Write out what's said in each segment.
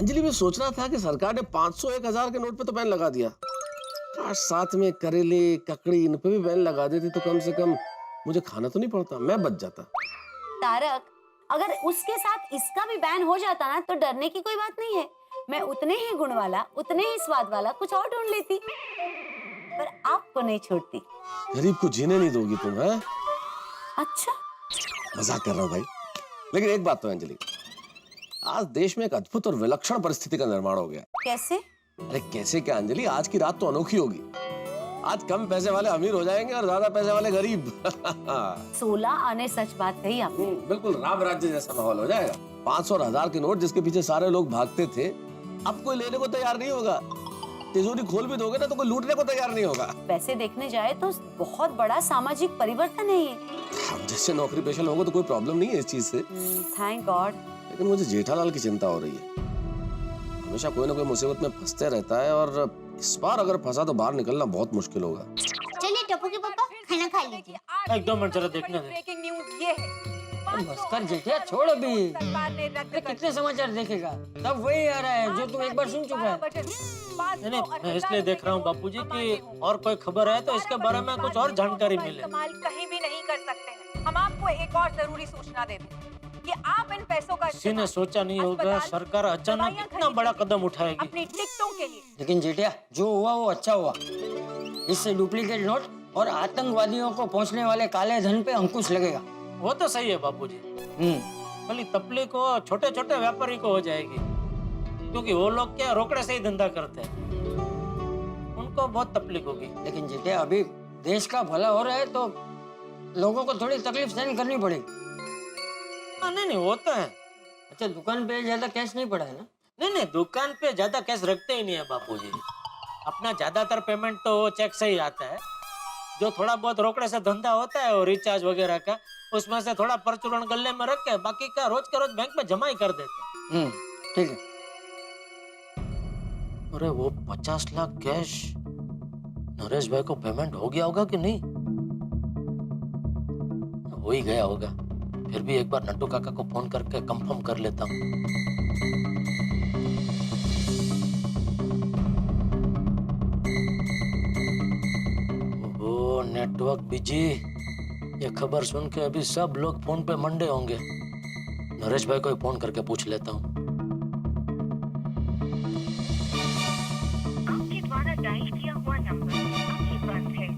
अंजलि, मैं सोच रहा था कि सरकार ने 500 1000 के नोट पे तो बैन लगा दिया। काश साथ में करेले ककड़ी इन पे भी बैन लगा देते तो कम से कम मुझे खाना तो नहीं पड़ता, मैं बच जाता। तारक, अगर उसके साथ इसका भी बैन हो जाता ना तो डरने की कोई बात नहीं है। मैं उतने ही गुण वाला, उतने ही स्वाद वाला कुछ और ढूंढ लेती, पर आपको नहीं छोड़ती। गरीब को जीने नहीं दोगी तुम, हैं? अच्छा, मजाक कर रहा हूँ भाई। लेकिन एक बात तो अंजलि, आज देश में एक अद्भुत और विलक्षण परिस्थिति का निर्माण हो गया। कैसे? अरे कैसे क्या अंजलि, आज की रात तो अनोखी होगी। आज कम पैसे वाले अमीर हो जाएंगे और ज्यादा पैसे वाले गरीब। 16 आने सच बात कही आपने। बिल्कुल राम राज्य जैसा माहौल हो जाएगा। 500 और 1000 के नोट जिसके पीछे सारे लोग भागते थे, अब कोई लेने को तैयार नहीं होगा। तिजोरी खोल भी दोगे ना तो कोई लूटने को तैयार नहीं होगा। वैसे देखने जाए तो बहुत बड़ा सामाजिक परिवर्तन है ये। हम जैसे नौकरी पेशा लोगों को तो कोई प्रॉब्लम नहीं है इस चीज से। Thank God. लेकिन मुझे जेठालाल की चिंता हो रही है। हमेशा कोई ना कोई मुसीबत में फंसते रहता है और इस बार अगर फंसा तो बाहर निकलना बहुत मुश्किल होगा। चलिए टप्पू के पापा, खाना खा लीजिए। एक दो मिनट जरा देखने दे। ब्रेकिंग न्यूज ये है। बस कर जेठिया, छोड़ अभी। सरकार ने रद्द कर कितने समाचार देखेगा, सब वही आ रहा है जो तू एक बार सुन चुका है। नहीं, मैं इसलिए देख रहा हूँ बापूजी कि और कोई खबर है तो इसके बारे में कुछ और जानकारी मिले। इस्तेमाल कहीं भी नहीं कर सकते हैं। हम आपको एक और जरूरी सूचना देते हैं कि आप इन पैसों का किसी ने सोचा नहीं होगा सरकार अचानक इतना बड़ा कदम उठाएगी अपनी टिकटों के लिए। लेकिन जेठिया, जो हुआ वो अच्छा हुआ। इससे डुप्लीकेट नोट और आतंकवादियों को पहुंचने वाले काले धन पे अंकुश लगेगा। वो तो सही है बापूजी। खाली तपली को, छोटे छोटे व्यापारी को हो जाएगी, क्योंकि वो लोग क्या रोकड़े से ही धंधा करते हैं, उनको बहुत तकलीफ होगी। लेकिन जेठिया, अभी देश का भला हो रहा है तो लोगों को थोड़ी तकलीफ सहन करनी पड़ेगी। नहीं वो तो है। अच्छा, दुकान पे ज्यादा कैश नहीं पड़ा है ना? नहीं, दुकान पे ज्यादा कैश रखते ही नहीं है बापूजी। अपना ज्यादातर पेमेंट तो चेक से ही आता है। जो थोड़ा बहुत रोकड़े से धंधा होता है और रिचार्ज वगैरह का, उसमें से थोड़ा परचूरण गले में रख के बाकी का रोज के रोज बैंक में जमा ही कर देते हैं। ठीक है। अरे वो 50 लाख कैश नरेश भाई को पेमेंट हो गया होगा कि नहीं? हो ही गया होगा। फिर भी एक बार नट्टू काका को फोन करके कंफर्म कर लेता हूँ। ओहो, नेटवर्क बिजी। ये खबर सुन के अभी सब लोग फोन पे मंडे होंगे। नरेश भाई को ही फोन करके पूछ लेता हूँ। आपके द्वारा डायल किया हुआ नंबर अभी बंद है।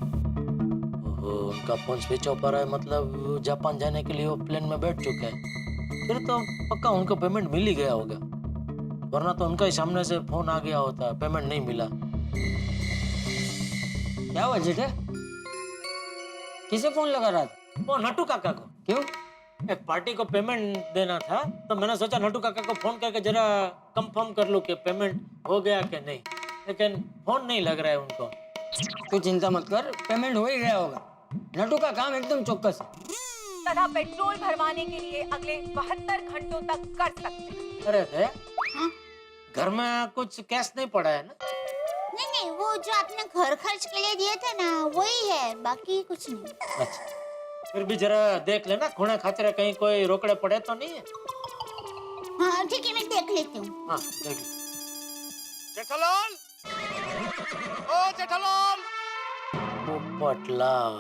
ओहो, उनका फोन स्विच ऑफ आ रहा है, मतलब जापान जाने के लिए वो प्लेन में बैठ चुके हैं। फिर तो पक्का उनको पेमेंट मिल ही गया होगा, वरना तो उनका ही सामने से फोन आ गया होता, पेमेंट नहीं मिला। क्या हुआ जेठा? किसे फोन लगा रहा था? वो नट्टू काका को। क्यों? एक पार्टी को पेमेंट देना था, तो मैंने सोचा नट्टू काका को फोन करके जरा कंफर्म कर लूं कि पेमेंट हो गया कि नहीं, लेकिन फोन नहीं लग रहा है उनको। तू चिंता मत कर, पेमेंट हो ही गया होगा। नट्टू का काम एकदम चौकस है। तथा पेट्रोल भरवाने के लिए अगले 72 घंटों तक कर सकते हैं। अरे घर में कुछ कैश नहीं पड़ा है ना? नहीं, वो जो आपने घर खर्च के लिए दिए थे ना, वही है, बाकी कुछ नहीं। अच्छा, फिर भी जरा देख लेना, खूणे खाचरे कहीं कोई रोकड़े पड़े तो नहीं है। हाँ ठीक है, मैं देख लेती हूँ। हाँ देख। जेठालाल, ओ जेठालाल। पोपटलाल,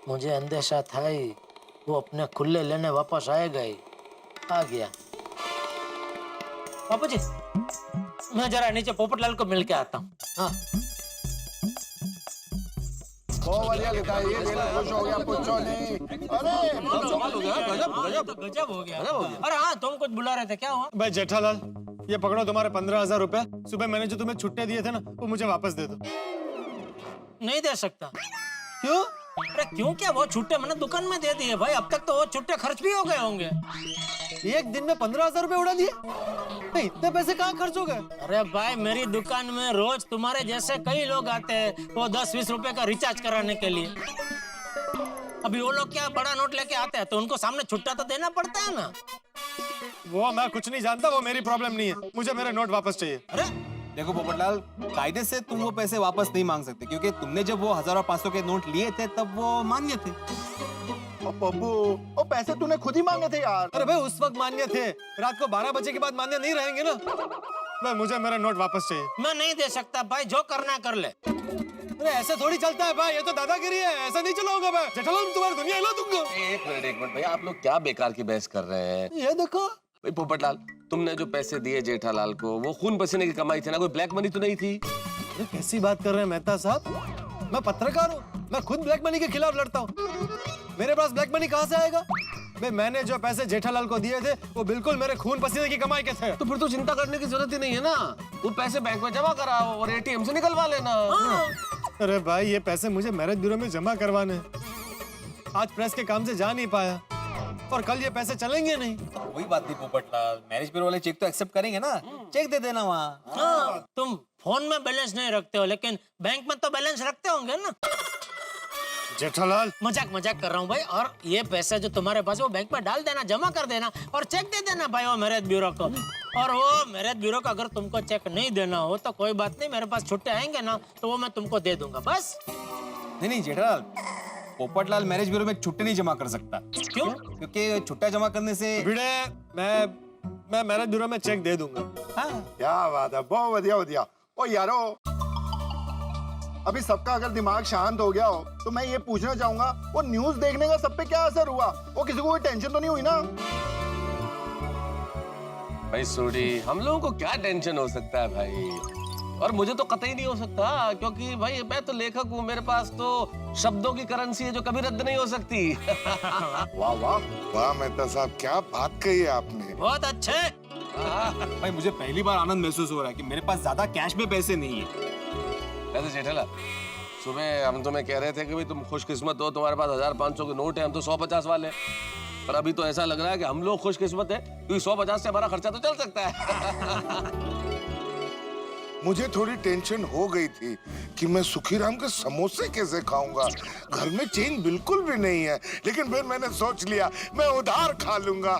मुझे अंदेशा था ही वो अपने खुले लेने वापस आएगा ही। आ गया। बापू जी, मैं जरा नीचे पोपटलाल को मिल के आता हूँ। हाँ। खुश हो गया, पूछो नहीं। अरे गजब हो गया। अरे हाँ, तुम कुछ बुला रहे थे, क्या हुआ? भाई जेठालाल, ये पकड़ो तुम्हारे 15,000 रुपए। सुबह मैंने जो तुम्हें छुट्टे दिए थे ना, वो मुझे वापस दे दो। नहीं दे सकता। क्यों? अरे क्यों क्या, वो छुट्टे मैंने दुकान में दे दिए भाई। अब तक तो वो छुट्टे खर्च भी हो गए होंगे। एक दिन में 15,000 रुपए उड़ा दिए? नहीं, इतने पैसे कहाँ खर्च हो गए? अरे भाई, मेरी दुकान में रोज तुम्हारे जैसे कई लोग आते हैं, वो 10-20 रुपए का रिचार्ज कराने के लिए। अभी वो लोग क्या बड़ा नोट लेके आते हैं तो उनको सामने छुट्टा तो देना पड़ता है ना। वो मैं कुछ नहीं जानता, वो मेरी प्रॉब्लम नहीं है। मुझे मेरे नोट वापस चाहिए। अरे देखो पोपटलाल, कायदे से तुम वो पैसे वापस नहीं मांग सकते, क्योंकि तुमने जब वो 1000 और 500 के नोट लिए थे तब वो मान्य थे। बब्बू, ओ पैसे तूने खुद ही मांगे थे यार। अरे भाई उस वक्त मान्य थे, रात को 12 बजे के बाद मान्य नहीं रहेंगे ना। भाई मुझे मेरा नोट वापस चाहिए। मैं नहीं दे सकता भाई, जो करना कर ले। अरे ऐसे थोड़ी चलता है भाई, ये तो दादागिरी है, ऐसा नहीं चलाऊंगा मैं। जेठालाल तुम्हारी दुनिया हिला दूंगा। एक मिनट भैया, आप लोग क्या बेकार की बहस कर रहे हैं? ये देखो भाई पोपटलाल, तुमने जो पैसे दिए जेठालाल को, वो खून पसीने की कमाई थी ना, कोई ब्लैक मनी तो नहीं थी? अरे कैसी बात कर रहे हैं मेहता साहब, मैं पत्रकार हूँ, मैं खुद ब्लैक मनी के खिलाफ लड़ता हूँ। मेरे पास ब्लैक मनी कहाँ से आएगा? भाई मैंने जो पैसे जेठालाल को दिए थे वो बिल्कुल मेरे खून पसीने की कमाई के थे। तो फिर तो चिंता करने की जरूरत ही नहीं है ना, वो पैसे बैंक में जमा कराओ और एटीएम से निकलवा लेना। अरे भाई ये पैसे मुझे मैरिज ब्यूरो में जमा करवाने हैं। आज प्रेस के काम से जा नहीं पाया और कल ये पैसे चलेंगे नहीं। वही बात थी पोपटलाल, मैरिज ब्यूरो वाले चेक तो एक्सेप्ट करेंगे ना, चेक दे देना वहाँ। हाँ, तुम फोन में बैलेंस नहीं रखते हो, लेकिन बैंक में तो बैलेंस रखते होंगे ना। जेठालाल मजाक कर रहा हूँ भाई। और ये पैसे जो तुम्हारे पास है वो बैंक में डाल देना, जमा कर देना और चेक दे देना भाई वो मैरिज ब्यूरो को। और वो मैरिज ब्यूरो को अगर तुमको चेक नहीं देना हो तो कोई बात नहीं, मेरे पास छुट्टे आएंगे ना तो वो मैं तुमको दे दूंगा बस। नहीं जेठालाल, पोपटलाल मैरिज ब्यूरो में छुट्टे नहीं जमा कर सकता। क्यों? क्योंकि छुट्टा जमा करने से भिड़े, मैं मैरिज ब्यूरो में चेक दे दूंगा। क्या बात है, बहुत बढ़िया बढ़िया। ओ यारो, अभी सबका अगर दिमाग शांत हो गया हो तो मैं ये पूछना चाहूंगा, वो न्यूज देखने का सब पे क्या असर हुआ? वो किसी को कोई टेंशन तो नहीं हुई ना? भाई सोडी, हम लोगों को क्या टेंशन हो सकता है भाई? और मुझे तो कतई नहीं हो सकता, क्योंकि भाई मैं तो लेखक हूँ, मेरे पास तो शब्दों की करेंसी है जो कभी रद्द नहीं हो सकती। वाह वाह वाह मेहता साहब, क्या बात कही है आपने। बहुत अच्छे। भाई मुझे पहली बार आनंद महसूस हो रहा है कि मेरे पास ज्यादा कैश में पैसे नहीं है। वैसे जेठालाल, सुबह हम तुम्हें कह रहे थे कि भाई तुम खुशकिस्मत हो, तुम्हारे पास 1000-500 के नोट है, हम तो 100-50 वाले। पर अभी तो ऐसा लग रहा है कि हम लोग खुशकिस्मत है, क्योंकि 100-50 से हमारा खर्चा तो चल सकता है। मुझे थोड़ी टेंशन हो गई थी कि मैं सुखीराम के समोसे कैसे खाऊंगा। घर में चेंज बिल्कुल भी नहीं है, लेकिन फिर मैंने सोच लिया मैं उधार खा लूंगा।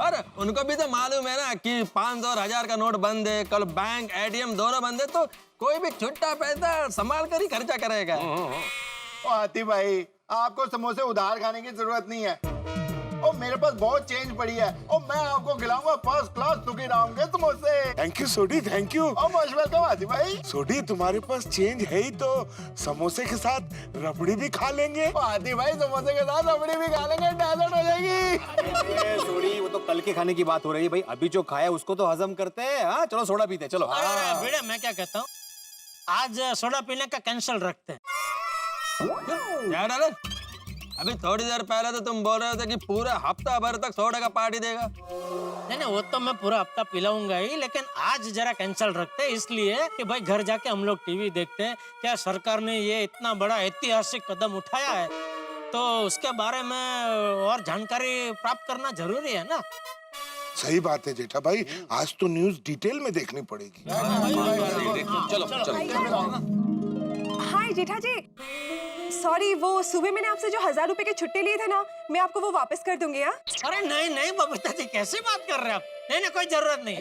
और उनको भी तो मालूम है ना कि 500 और 1000 का नोट बंद है, कल बैंक एटीएम दोनों बंद है, तो कोई भी छुट्टा पैसा संभाल कर ही खर्चा करेगा। ओ हाथी भाई, आपको समोसे उधार खाने की जरूरत नहीं है। और मेरे पास बहुत चेंज पड़ी है और मैं आपको खिलाऊंगा फर्स्ट क्लास सुखीराम के समोसे। Thank you Sodi, thank you. Most welcome हाथी भाई। सोडी, तुम्हारे पास चेंज है ही तो समोसे के साथ रबड़ी भी खा लेंगे। हाथी भाई, समोसे के साथ रबड़ी भी खा लेंगे, डेजर्ट हो जाएगी। सोडी, वो तो कल के खाने की बात हो रही है भाई, अभी जो खाया उसको तो हजम करते हैं। हाँ चलो सोडा पीते, चलो। अरे भिड़े, मैं क्या कहता हूँ, आज सोडा पीने का कैंसिल रखते हैं। क्या डाले? अभी थोड़ी देर पहले तो तुम बोल रहे थे कि पूरा हफ्ता भर तक सोडे का पार्टी देगा। नहीं वो तो मैं पूरा हफ्ता पिलाऊंगा ही, लेकिन आज जरा कैंसिल रखते हैं, इसलिए कि भाई घर जाके हम लोग टीवी देखते हैं। क्या सरकार ने ये इतना बड़ा ऐतिहासिक कदम उठाया है तो उसके बारे में और जानकारी प्राप्त करना जरूरी है ना। सही बात है जेठा भाई, आज तो न्यूज डिटेल में देखनी पड़ेगी। चलो चलो। हाय जेठा जी, सॉरी, वो सुबह मैंने आपसे जो 1000 रुपए के छुट्टे लिए थे ना, मैं आपको वो वापस कर दूंगी। अरे नहीं बबीता जी, कैसी बात कर रहे हैं आप? नहीं कोई जरूरत नहीं।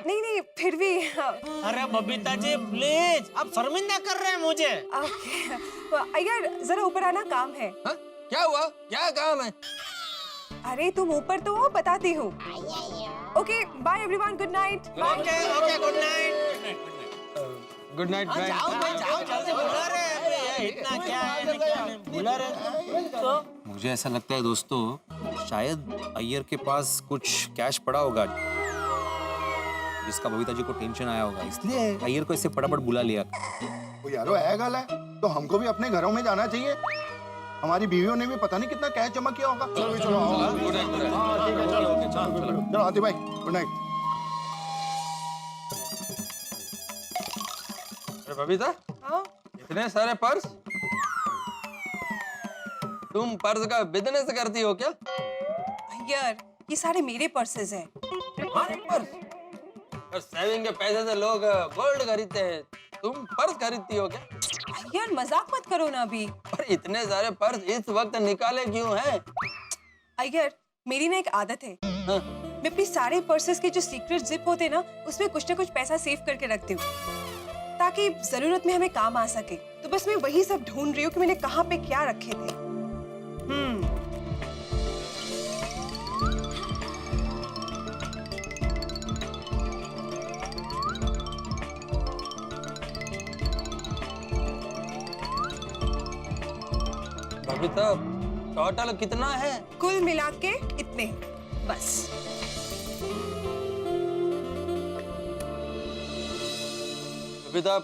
नहीं फिर भी। अरे बबीता जी प्लीज, आप शर्मिंदा कर रहे हैं मुझे। अगर जरा ऊपर आना, काम है। क्या हुआ? क्या काम है? अरे तुम ऊपर तो हो, बताती हूँ। Okay bye everyone, good night. Okay good night. Good night. जाओ जल्दी, बुला रहे हैं। इतना क्या है, बुला रहे तो। मुझे ऐसा लगता है दोस्तों, शायद अय्यर के पास कुछ कैश पड़ा होगा जिसका बबीता जी को टेंशन आया होगा, इसलिए अय्यर को इससे फटाफट बुला लिया। वो यारो है गल है, तो हमको भी अपने घरों में जाना चाहिए। हमारी बीवियों ने भी पता नहीं कितना कैश जमा किया होगा। चलो चलो हाथी भाई, गुड नाइट। बबीता, इतने सारे पर्स? तुम पर्स का बिजनेस करती हो क्या? यार ये सारे मेरे पर्सेस हैं। पर्स? और सेविंग के पैसे से लोग गोल्ड खरीदते हैं, तुम पर्स खरीदती हो क्या? यार मजाक मत करो ना अभी। और इतने सारे पर्स इस वक्त निकाले क्यों हैं? अय्यर, मेरी ना एक आदत है। मैं अपनी सारे पर्सेस के जो सीक्रेट जिप होते ना, उसमें कुछ ना कुछ पैसा सेव करके रखती हूँ, ताकि जरूरत में हमें काम आ सके। तो बस मैं वही सब ढूंढ रही हूँ कि मैंने कहाँ पे क्या रखे थे। बबीता टोटल कितना है? कुल मिला के इतने, बस। बबीता,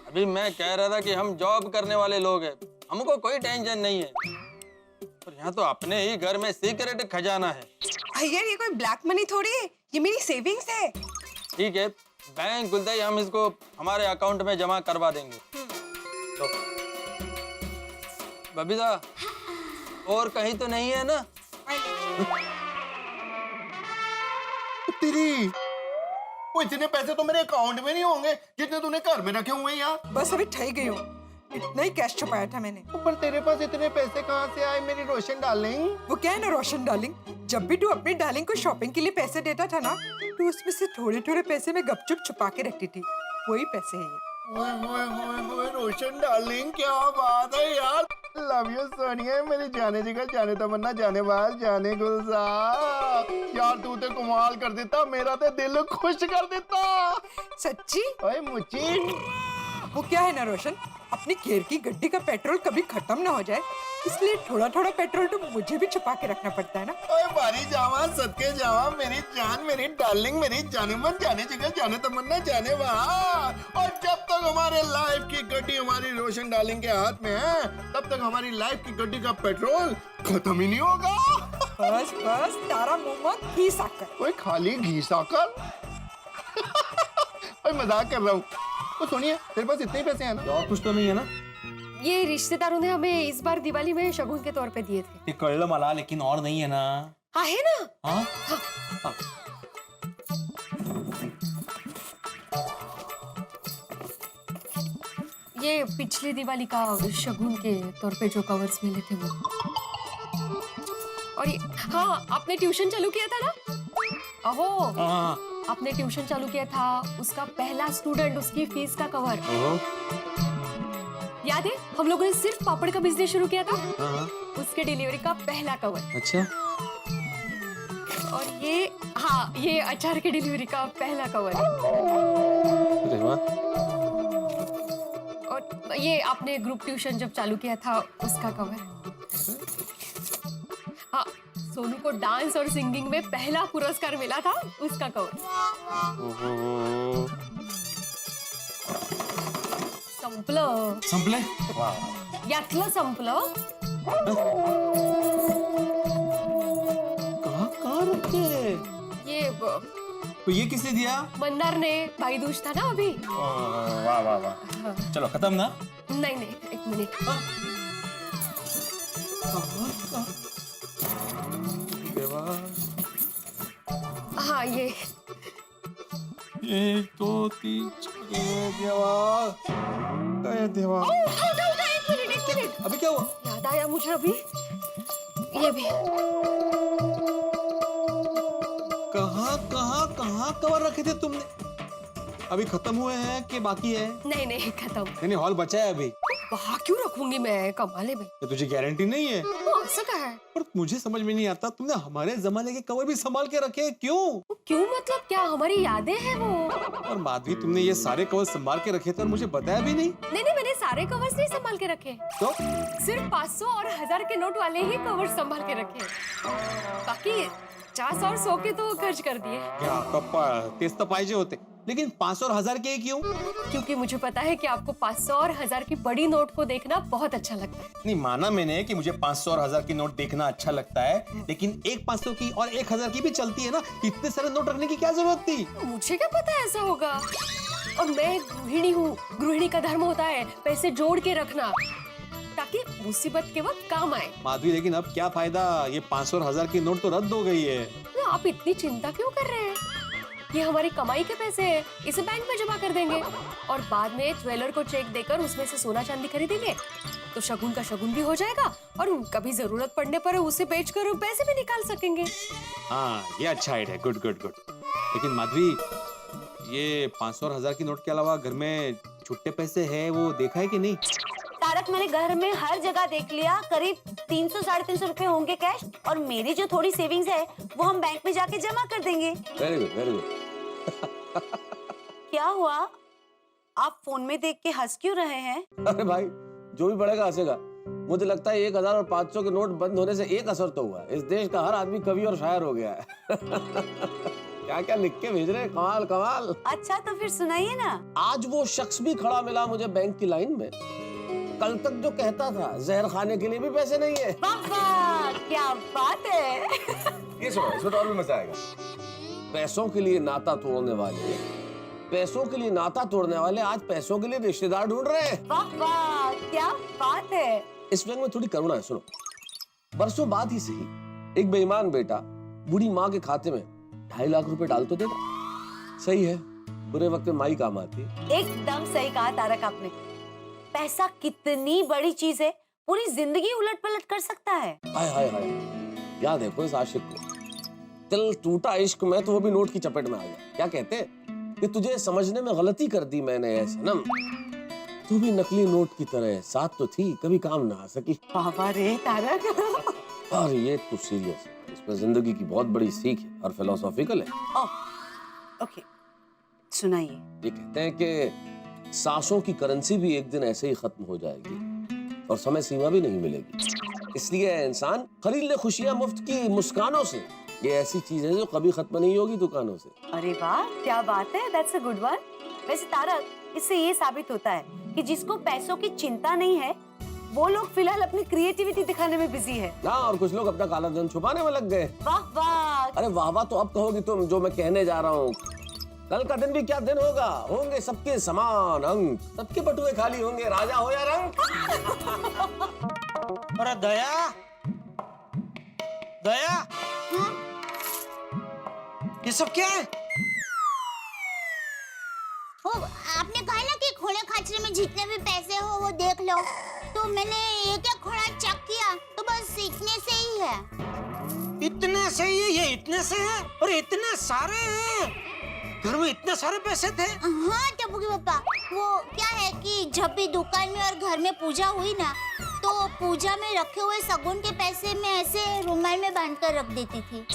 अभी मैं कह रहा था कि हम जॉब करने वाले लोग हैं, हमको कोई टेंशन नहीं है। और यहाँ तो अपने ही घर में सीक्रेट खजाना है। भैया ये कोई ब्लैक मनी थोड़ी है, ये मेरी सेविंग्स है। ठीक है, बैंक खुलते ही हम इसको हमारे अकाउंट में जमा करवा देंगे। लो। बबीता, और कहीं तो नहीं है ना? तेरी वो इतने पैसे तो मेरे अकाउंट में नहीं होंगे जितने तूने घर में रखे हुए हैं यार। बस अभी ठही गई हूँ, इतना ही कैश छुपाया था मैंने। पर तेरे पास इतने पैसे कहाँ से आए मेरी रोशन डार्लिंग? वो क्या है ना रोशन डार्लिंग, जब भी तू अपनी डार्लिंग को शॉपिंग के लिए पैसे देता था ना, तो उसमें से थोड़े थोड़े पैसे मैं गपचुप छुपा के रखती थी, वही पैसे है ये। ओए रोशन डार्लिंग, क्या बात है यार। लव यू सोनिया, मेरी जाने जिगर, जाने तमन्ना, जाने बाज, जाने गुलजार। यार तू तो कमाल कर देता, मेरा तो दिल खुश कर देता। सच्ची? ओए मुची। वो क्या है ना रोशन, अपनी घेर की गड्डी का पेट्रोल कभी खत्म ना हो जाए, इसलिए थोड़ा थोड़ा पेट्रोल तो मुझे भी छुपा के रखना पड़ता है ना। ओए बारी जावा, सदके जावा, मेरी जान, मेरी डार्लिंग, मेरी जाने मन, जाने जिगर, जाने तमन्ना, जाने बाहर। और जब तक हमारे लाइफ की गड्डी हमारी रोशन डार्लिंग के हाथ में है, तब तक हमारी लाइफ की गड्डी का पेट्रोल खत्म ही नहीं होगा। बस बस तारा मुंह मत घी साकर। ओए खाली घी साकर? ओए मजाक कर रहा हूँ। तो सुनिए, तेरे पास इतने ही पैसे हैं ना? और कुछ तो नहीं है ना? ये रिश्तेदारों ने हमें इस बार दिवाली में शगुन के तौर पे दिए थे। ये कळलं मला, लेकिन और नहीं है ना? हाँ है ना? हाँ? ये पिछली दिवाली का शगुन के तौर पे जो कवर्स मिले थे वो। और ये हाँ, आपने ट्यूशन चालू किया था ना? अहो, आपने ट्यूशन चालू किया था, उसका पहला स्टूडेंट, उसकी फीस का कवर याद है? हम लोगों ने सिर्फ पापड़ का बिजनेस शुरू किया था, उसके डिलीवरी का पहला कवर। अच्छा। और ये हाँ, ये अचार के डिलीवरी का पहला कवर। अरे वाह। और ये आपने ग्रुप ट्यूशन जब चालू किया था उसका कवर। हाँ, सोनू को डांस और सिंगिंग में पहला पुरस्कार मिला था, उसका कवर। संपलं। संपले? यातलं संपलं। कहाँ रखे? ये तो ये किसने दिया? मंदार ने, भाई दूज था ना अभी। वाह वाह वाह। चलो खत्म ना? नहीं नहीं, एक मिनट। हाँ ये 1 2 3 देवा, काय देवा। एक मिनट। अभी क्या हुआ? याद आया मुझे अभी, ये भी। कहाँ कवर रखे थे तुमने? अभी खत्म हुए हैं कि बाकी है? नहीं खत्म। नहीं हॉल बचा है अभी। वहाँ क्यों रखूंगी मैं, कमाल है भाई। तो तुझे गारंटी नहीं है? ऐसा क्या है? पर मुझे समझ में नहीं आता, तुमने हमारे जमाने के कवर भी संभाल के रखे हैं, क्यों? क्यों मतलब क्या, हमारी यादें हैं वो। और माधवी, तुमने ये सारे कवर संभाल के रखे थे और मुझे बताया भी नहीं। नहीं, मैंने सारे कवर्स नहीं संभाल के रखे। तो सिर्फ 500 और 1000 के नोट वाले ही कवर संभाल के रखे, बाकी 50 और 100 के तो खर्च कर दिए। क्या कप्पा, तेज तो पाहिजे होते, लेकिन 500 और 1000 के क्यों? क्योंकि मुझे पता है कि आपको 500 और 1000 की बड़ी नोट को देखना बहुत अच्छा लगता है। नहीं, माना मैंने कि मुझे 500 और 1000 की नोट देखना अच्छा लगता है, लेकिन एक 500 की और 1000 की भी चलती है ना। इतने सारे नोट रखने की क्या जरूरत थी? मुझे क्या पता ऐसा होगा। और मैं गृहिणी हूँ, गृहिणी का धर्म होता है पैसे जोड़ के रखना, ताकि मुसीबत के वक्त काम आए। माधवी, लेकिन अब क्या फायदा, ये 500 और 1000 की नोट तो रद्द हो गई है। आप इतनी चिंता क्यों कर रहे हैं? ये हमारी कमाई के पैसे हैं, इसे बैंक में जमा कर देंगे और बाद में ज्वेलर को चेक देकर उसमें से सोना चांदी खरीदेंगे, तो शगुन का शगुन भी हो जाएगा और कभी जरूरत पड़ने पर उसे बेचकर पैसे भी निकाल सकेंगे। हाँ, ये अच्छा आइडिया है, गुड गुड गुड। लेकिन माधवी, ये 500 और 1000 की नोट के अलावा घर में छुट्टे पैसे है, वो देखा है कि नहीं? तारक, मैंने घर में हर जगह देख लिया, करीब 300-350 रुपए होंगे कैश, और मेरी जो थोड़ी सेविंग्स है वो हम बैंक में जाके जमा कर देंगे। Very good, very good. क्या हुआ, आप फोन में देख के हंस क्यों रहे हैं? अरे भाई, जो भी पढ़ेगा हंसेगा। मुझे लगता है 1000 और 500 के नोट बंद होने से एक असर तो हुआ है, इस देश का हर आदमी कवि और शायर हो गया है। क्या क्या लिख के भेज रहे हैं, कमाल कमाल। अच्छा तो फिर सुनाइए ना। आज वो शख्स भी खड़ा मिला मुझे बैंक की लाइन में, कल तक जो कहता था जहर खाने के लिए भी पैसे नहीं है। वाह वाह, क्या बात है। ये सुनो, इसमें तो और भी मजा आएगा। पैसों के लिए नाता तोड़ने वाले, पैसों के लिए नाता तोड़ने वाले आज पैसों के लिए रिश्तेदार ढूंढ रहे हैं। वाह वाह, क्या बात है। इस बैंक में थोड़ी करुणा है। सुनो, बरसों बाद ही सही, एक बेईमान बेटा बूढ़ी माँ के खाते में 2.5 लाख रुपए डाल तो देगा। सही है, बुरे वक्त में माई काम आती है। एकदम सही कहा तारक आपने। पैसा कितनी बड़ी चीज है, पूरी जिंदगी उलट पलट कर सकता है। हाय हाय हाय, याद है इस आशिक को, दिल टूटा इश्क में तो वो भी नोट की चपेट में आ गया। क्या कहते हैं कि तुझे समझने में गलती कर दी मैंने ऐ सनम, तू भी नकली नोट की तरह साथ तो थी, कभी काम ना आ सकी। बाबा रे तारक। और ये तो सीरियस है, इसमें जिंदगी की बहुत बड़ी सीख है और फिलोसॉफिकल है। ओके, सुनाइए। ये कहते हैं कि सांसों की करेंसी भी एक दिन ऐसे ही खत्म हो जाएगी और समय सीमा भी नहीं मिलेगी। इसलिए इंसान खरीद ले खुशियां मुफ्त की मुस्कानों से। ये ऐसी चीज है जो कभी खत्म नहीं होगी दुकानों से। अरे वाह, क्या बात है, दैट्स अ गुड वन। वैसे तारक, इससे ये साबित होता है कि जिसको पैसों की चिंता नहीं है वो लोग फिलहाल अपनी क्रिएटिविटी दिखाने में बिजी है। ना, और कुछ लोग अपना काला धन छुपाने में लग गए। वाह वाह। अरे वाह वाह तो अब कहोगी तुम जो मैं कहने जा रहा हूँ। कल का दिन भी क्या दिन होगा, होंगे सबके समान अंक, सबके बटुए खाली होंगे, राजा हो या रंक। अरे दया, दया, ये सब क्या है? वो आपने कहा ना कि खोले खाचरे में जितने भी पैसे हो वो देख लो, तो मैंने एक एक खोला चेक किया तो बस इतने से ही है। इतने से ही? ये इतने से है? और इतने सारे हैं? घर में इतने सारे पैसे थे? हाँ टप्पू के पापा, वो क्या है कि जब भी दुकान में और घर में पूजा हुई ना, तो पूजा में रखे हुए सगुन के पैसे मैं ऐसे रुमाल में बांध कर रख देती थी।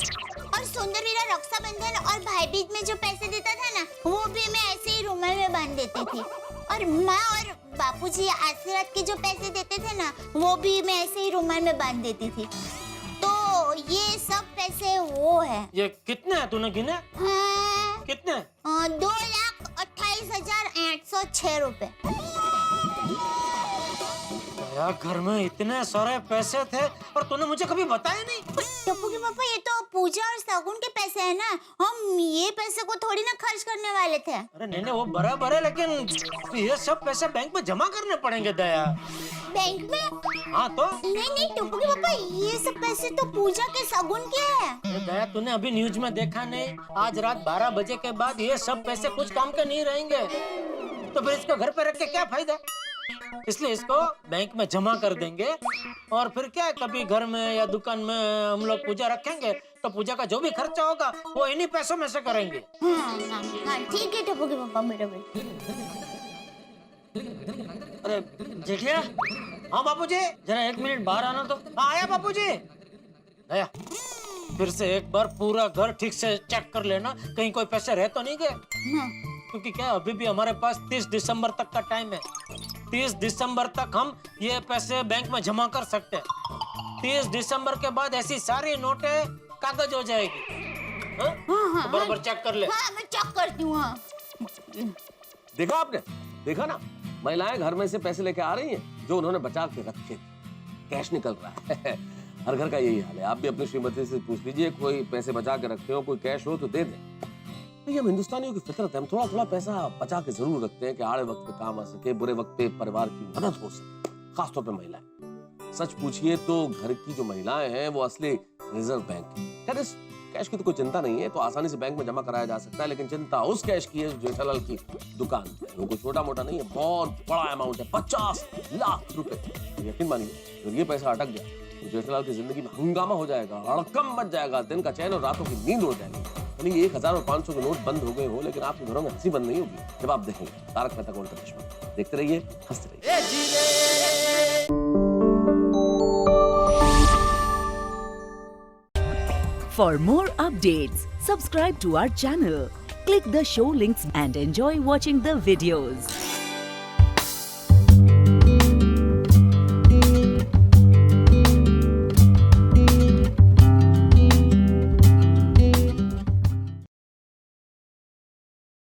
और सुंदरीला रक्षाबंधन और भाई बीज में जो पैसे देता था ना, वो भी मैं ऐसे ही रुमाल में बांध देती थी। और माँ और बापूजी आशीर्वाद के जो पैसे देते थे ना, वो भी मैं ऐसे ही रुमाल में बांध देती थी। तो ये सब पैसे वो है। ये कितने हैं तूने गिने? हाँ, कितने? 2,28,806 रुपए। यार घर में इतने सारे पैसे थे और तूने मुझे कभी बताया नहीं। टप्पू के पापा, ये तो पूजा और सागुन के पैसे हैं ना, हम ये पैसे को थोड़ी ना खर्च करने वाले थे। अरे नहीं वो बराबर है, लेकिन ये सब पैसे बैंक में जमा करने पड़ेंगे दया। बैंक में? हाँ तो? नहीं टप्पू के पापा, ये सब पैसे तो पूजा के सागुन के हैं। दया, तूने अभी न्यूज में देखा नहीं? आज रात 12 बजे के बाद ये सब पैसे कुछ काम के नहीं रहेंगे, तो फिर इसको घर पे रख के क्या फायदा? इसलिए इसको बैंक में जमा कर देंगे और फिर क्या है, कभी घर में या दुकान में हम लोग पूजा रखेंगे तो पूजा का जो भी खर्चा होगा वो इन्हीं पैसों में से करेंगे। हाँ, ठीक है टप्पू के पापा, मेरा अरे जेठिया, हाँ बापूजी, जरा 1 मिनट बाहर आना तो। हाँ आया बापूजी। आया, फिर से एक बार पूरा घर ठीक से चेक कर लेना, कहीं कोई पैसे रह तो नहीं गए। क्योंकि क्या अभी भी हमारे पास 30 दिसंबर तक का टाइम है। 30 दिसंबर तक हम ये पैसे बैंक में जमा कर सकते हैं। 30 दिसंबर के बाद ऐसी सारी नोटें कागज हो जाएगी। हाँ, तो बराबर चेक कर ले। हाँ, मैं चेक करती हूँ। हाँ। देखा आपने, देखा ना, महिलाएं घर में से पैसे लेके आ रही हैं जो उन्होंने बचा के रखे। कैश निकल रहा है। हर घर का यही हाल है। आप भी अपनी श्रीमती से पूछ लीजिए, कोई पैसे बचा के रखे हो, कोई कैश हो तो दे दें। ये हम हिंदुस्तानियों की फितरत है, हम थोड़ा थोड़ा पैसा बचा के जरूर रखते हैं कि आड़े वक्त पे काम आ सके, बुरे वक्त पे परिवार की मदद हो सके, खासतौर पे महिलाएं। सच पूछिए तो घर की जो महिलाएं हैं वो असली रिजर्व बैंक है। खैर इस कैश की तो कोई चिंता नहीं है, तो आसानी से बैंक में जमा कराया जा सकता है, लेकिन चिंता उस कैश की है जो जेठालाल की दुकान है। वो कोई छोटा मोटा नहीं है, बहुत बड़ा अमाउंट है, 50 लाख रुपए। यकीन मानिए, अगर ये पैसा अटक गया तो जेठालाल की जिंदगी में हंगामा हो जाएगा, हड़कंप मच जाएगा, दिन का चैन और रातों की नींद उड़ जाएगी। 1000 और 500 के नोट बंद हो गए हो, लेकिन आपके घरों में हंसी बंद नहीं होगी जब आप देखेंगे तारक मेहता का उल्टा चश्मा। देखते रहिए, हंसते रहिए। For more updates, subscribe to our channel, click the show links and enjoy watching the videos.